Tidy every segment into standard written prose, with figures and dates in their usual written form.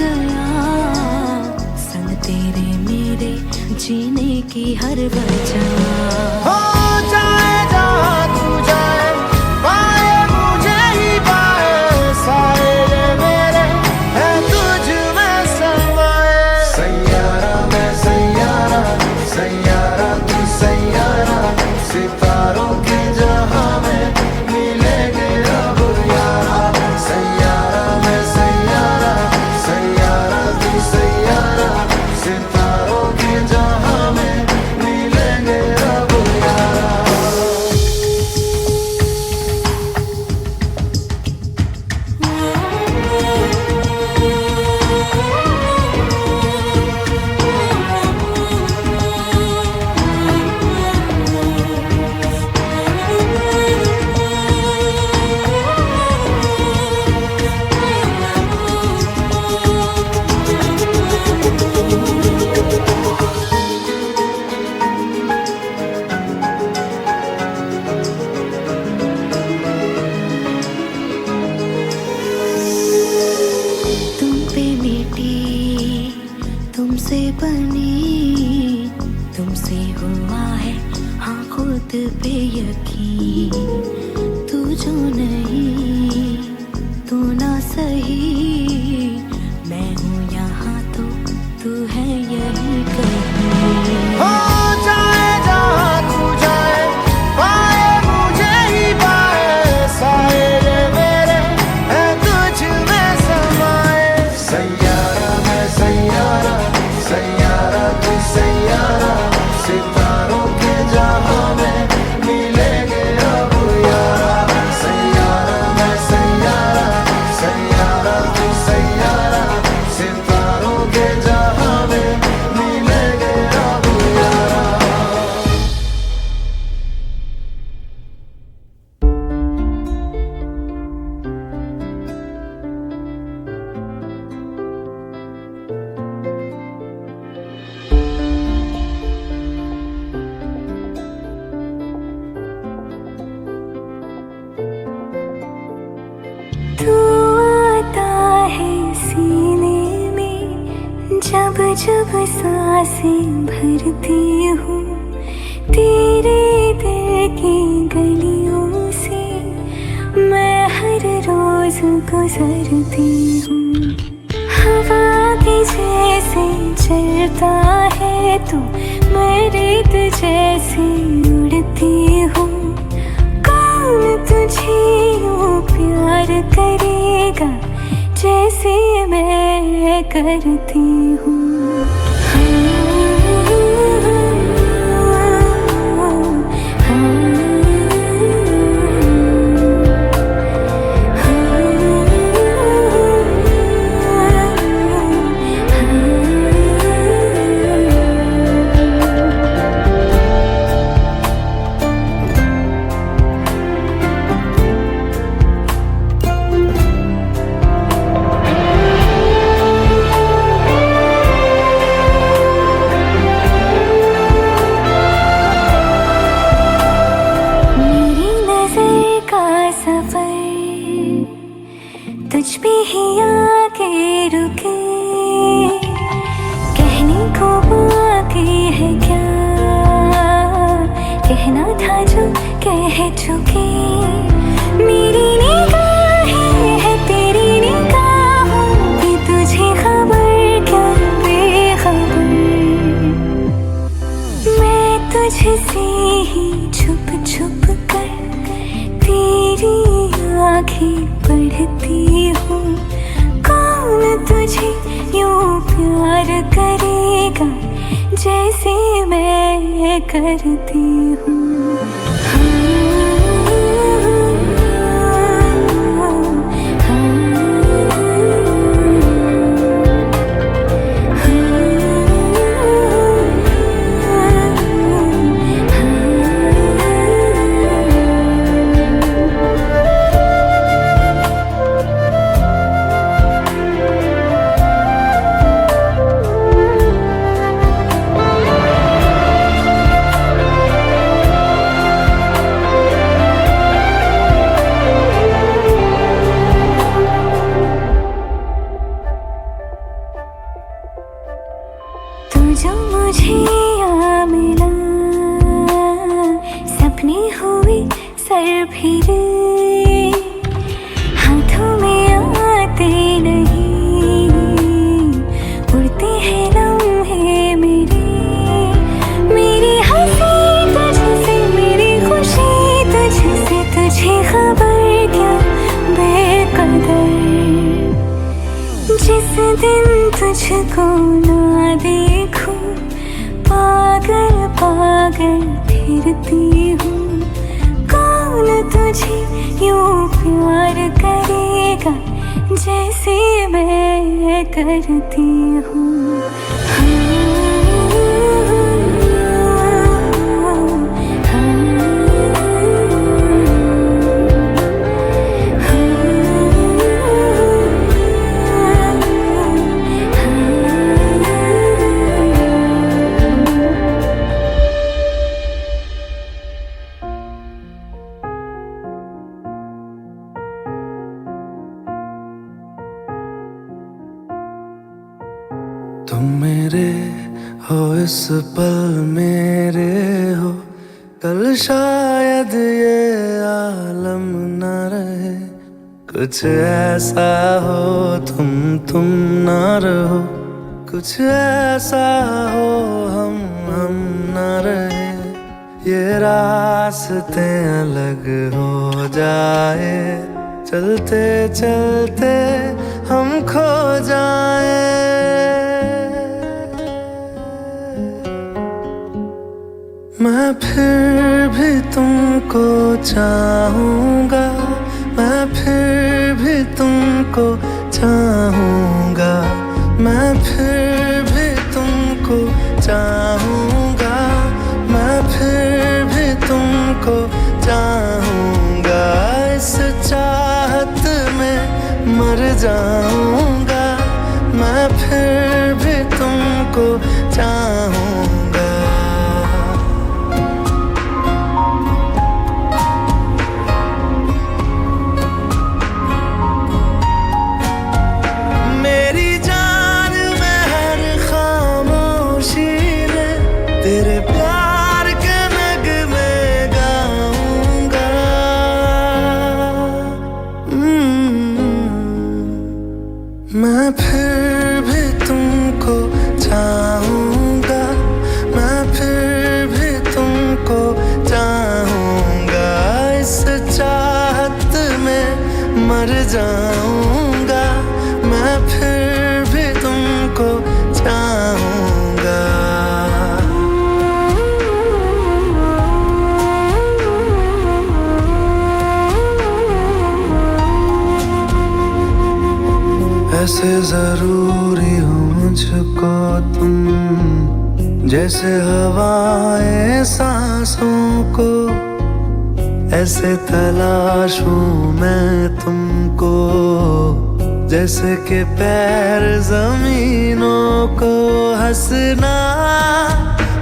गया, संग तेरे मेरे जीने की हर वजह। हो जाए जहाँ तू जाए, पाए मुझे ही पाए, साए ये मेरे है तुझ में समाए। सैयारा मैं सैयारा, सैयारा तू सैयारा, सितारों के जहां में मिलेंगे अब यारा। सैयारा मैं सैयारा, सैयारा तू सैयारा, सितारों के जहां में मिलेंगे अब यारा। तुम पे मिटी, तुमसे बनी, तुमसे हुआ है हाँ खुद पे यकीन। तू जो नहीं, तू ना सही, मैं हूँ यहाँ तो तू है यही कहीं। हो जाए जहाँ तू जाए, पाए मुझे ही पाए, साए ये मेरे है तुझ में समाए। सैयारा मैं सैयारा, सैयारा तू सैयारा, सितारों के जहां में मिलेंगे अब यारा। सैयारा मैं सैयारा, सैयारा तू सैयारा, सितारों के जहां में मिलेंगे अब यारा। तू आता है सीने में, जब जब सांसें भरती हूँ, तेरे दिल की गलियों से मैं हर रोज गुजरती हूँ। हवा के जैसे चलता है तू, मैं रेत जैसे उड़ती हूँ। कौन तुझे यूं प्यार करेगा जैसे मैं करती हूँ। तुझ पे ही आके रुके, कहने को बाकी है क्या, कहना था जो कह चुके। मेरी निगाहें है तेरी निगाहों की, तुझे खबर क्या बेखबर। मैं तुझसे ही छुप छुप कर तेरी आँखें पढ़ती हूँ। कौन तुझे यूं प्यार करेगा जैसे मैं करती हूँ। जो मुझे आ मिला, सपने हुए सर फिरे, हाथों में आते नहीं, उड़ते हैं लम्हे मेरे। मेरी हंसी तुझसे, मेरी खुशी तुझसे, तुझे खबर क्या बेकदर। जिस दिन तुझको ना देखूं, पागल पागल फिरती हूँ। कौन तुझे यूं प्यार करेगा जैसे मैं करती हूँ। तुम मेरे हो इस पल मेरे हो, कल शायद ये आलम न रहे। कुछ ऐसा हो तुम ना रहो, कुछ ऐसा हो हम न रहे। ये रास्ते अलग हो जाए, चलते चलते हम खो जाए। मैं फिर भी तुमको चाहूँगा, मैं फिर भी तुमको चाहूँगा, मैं फिर भी तुमको चाहूँगा, मैं फिर भी तुमको चाहूँगा। इस चाहत में मर जाऊँगा, मैं फिर भी तुमको चाहूँगा। तेरे प्यार के नगमे गाऊंगा। मैं फिर भी तुमको चाहूँगा, मैं फिर भी तुमको चाहूँगा। इस चाहत में मर जाऊँगा, मैं फिर भी तुमको चाहूँगा। ऐसे जरूरी हो मुझको तुम, जैसे हवाएं सांसों को। ऐसे तलाशूं मैं तुमको, जैसे कि पैर जमीनों को। हंसना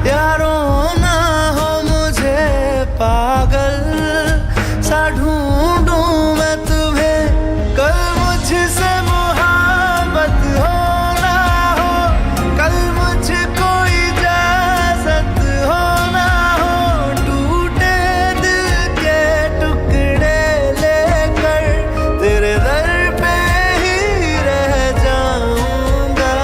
या रोना हो मुझे पागल सा ढूंढूं मैं तुम्हें। कल मुझसे मोहब्बत हो ना हो, कल मुझको इजाजत हो ना हो। टूटे दिल के टुकड़े लेकर तेरे दर पे ही रह जाऊंगा।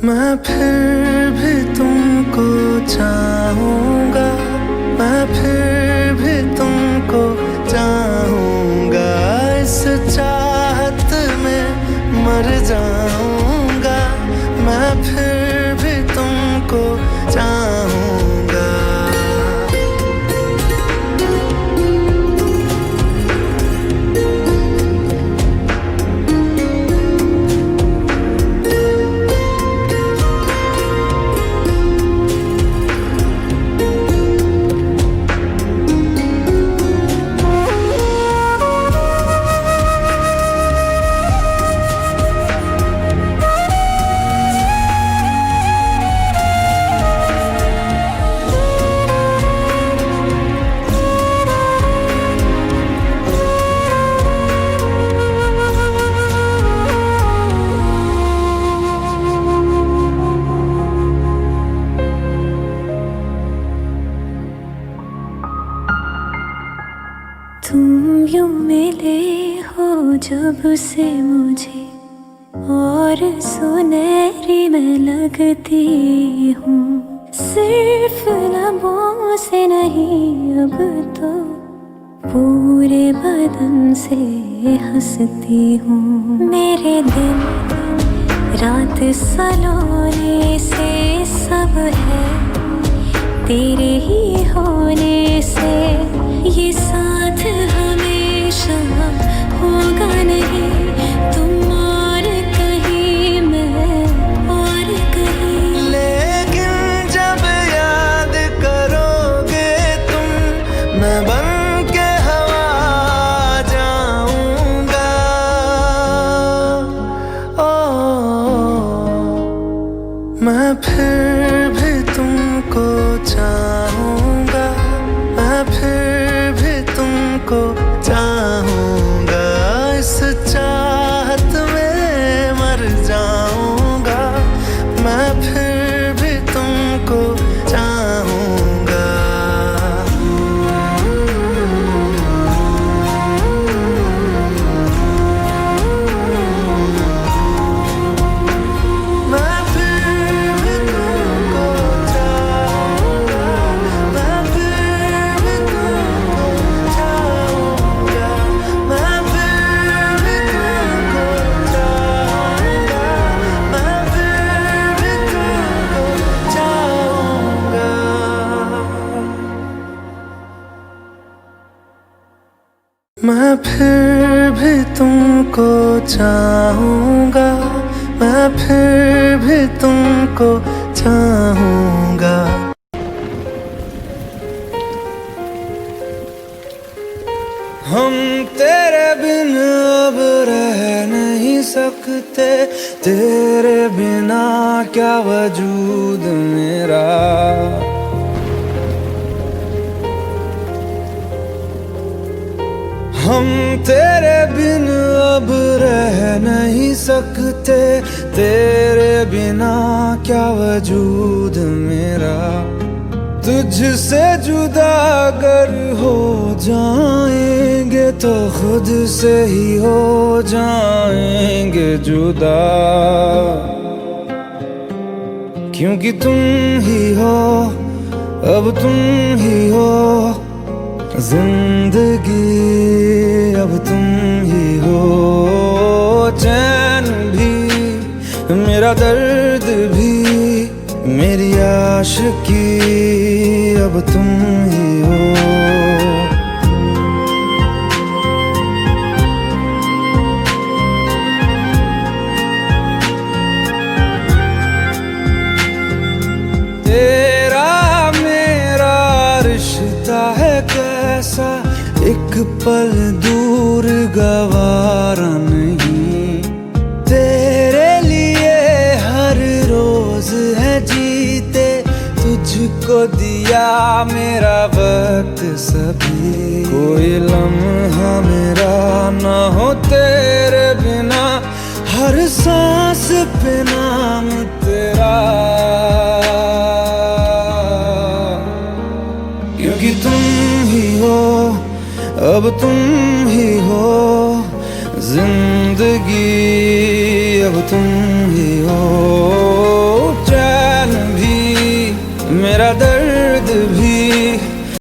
मैं फिर भी तुमको मिले हो जब से मुझे और सुनहरी मैं लगती हूँ। सिर्फ लबों से नहीं अब तो पूरे बदन से हंसती हूँ। मेरे दिन रात सलोने से सब है तेरे ही होने से। ये साथ हमेशा होगा नहीं, तुम और कहीं मैं और कहीं। लेकिन जब याद करोगे तुम, मैं बन के हवा जाऊंगा। मैं फिर भी तुमको चाहूंगा, मैं फिर भी तुमको चाहूंगा। इस चाहत में मर जाऊंगा, मैं फिर भी तुमको चाहूंगा। मैं फिर भी तुमको चाहूंगा, मैं फिर भी तुमको चाहूंगा, मैं फिर भी तुमको चाहूंगा, मैं फिर भी तुमको चाहूंगा। मैं फिर भी तुमको चाहूंगा, मैं फिर भी तुमको चाहूंगा। हम तेरे बिन अब रह नहीं सकते, तेरे बिना क्या वजूद मेरा। हम तेरे बिन अब रह नहीं सकते, तेरे बिना क्या वजूद मेरा। तुझसे जुदा अगर हो जाएंगे तो खुद से ही हो जाएंगे जुदा। क्योंकि तुम ही हो, अब तुम ही हो जिंदगी, अब तुम ही हो। चैन भी मेरा दर्द भी मेरी आशिकी, अब तुम ही हो। तेरा मेरा रिश्ता है कैसा, एक पल दूर गवारा नहीं। तेरे लिए हर रोज है जीते, तुझको दिया मेरा वक्त सभी। कोई लम्हा मेरा ना हो तेरे बिना, हर सांस पे नाम तेरा। क्योंकि तुम ही हो, अब तुम ही हो जिंदगी, अब तुम ही हो। चैन भी मेरा दर्द